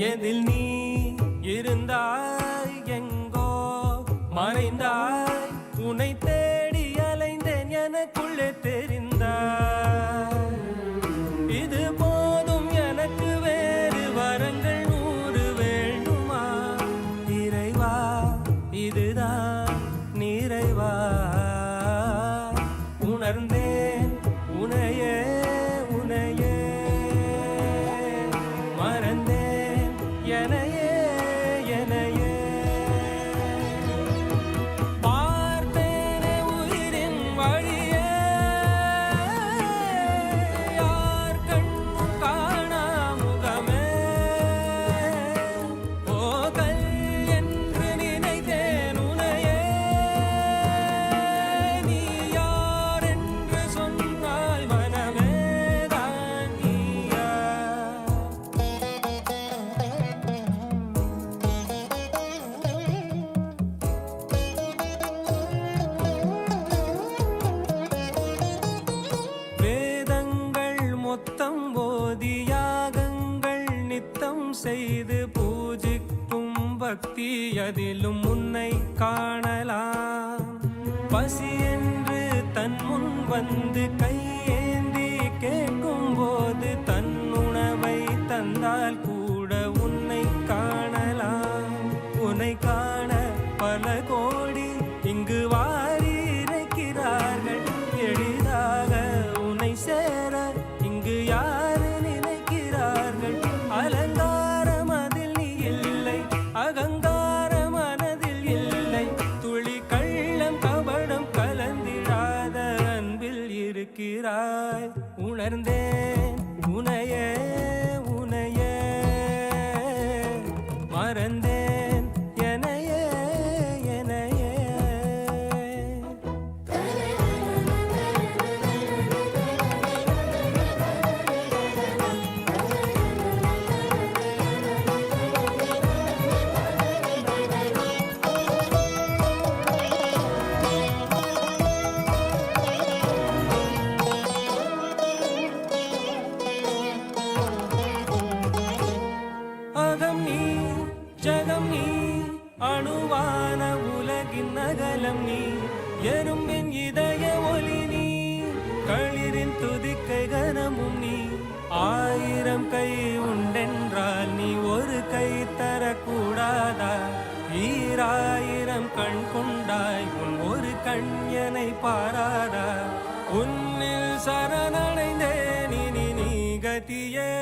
எதில் நீ இருந்தாய் எங்கோ மறைந்தாய் உன்னை தேடி அலைந்தேன் எனக்குள்ளே தெரிந்தாய் இது போதும் எனக்கு வேறு வரங்கள் 100 வேண்டுமா இறைவா இதுதான் நிறைவா உணர்ந்தேன் உனையே உனையே மறந்தேன் எனையே எனையே பார்த்தேனே உயிரின் வழியே யார் கண்ணும் காணா முகமே போகல் என்று நினைத்தேன் உனையே நீ யார் என்று சொன்னால் மனமே தான் நீயா வேதங்கள் மொத்தம் ஓதி யாகங்கள் நித்தம் செய்து பூஜிக்கும் பக்தி அதிலும் உன்னை காணலாம் பசி என்று தன் முன் வந்து கையேந்தி கேட்கும் போது தன் உணவை தந்தால் கூட உன்னை காணலாம் உன்னை காண பல கோடி இங்கு வாரி இறைக்கிறார்கள் எளிதாக உன்னை சேர இங்கு யாரு நினைக்கிறார்கள் அலங்காரம் அதில் நீ இல்லை அகங்காரம் மனதில் இல்லை துளி கள்ளம் கபடம் கலந்திடாத அன்பில் இருக்கிறாய் உணர்ந்தேன் உனையே உனையே மறந்தேன் எனையே எனையே அகம் நீ ஜகம் நீ அணுவான உலகின் அகலம் நீ எறும்பின் இதய ஒளி நீ களிரின் துதிக்கை கனமும் நீ 1000 கை உண்டென்றால் நீ ஒரு கை தரக்கூடாதா 1000 கண் கொண்டாய் உன் ஒரு கண் என்னை பாராதா உன்னில் சரணடைந்தேன் இனி நீ கதியே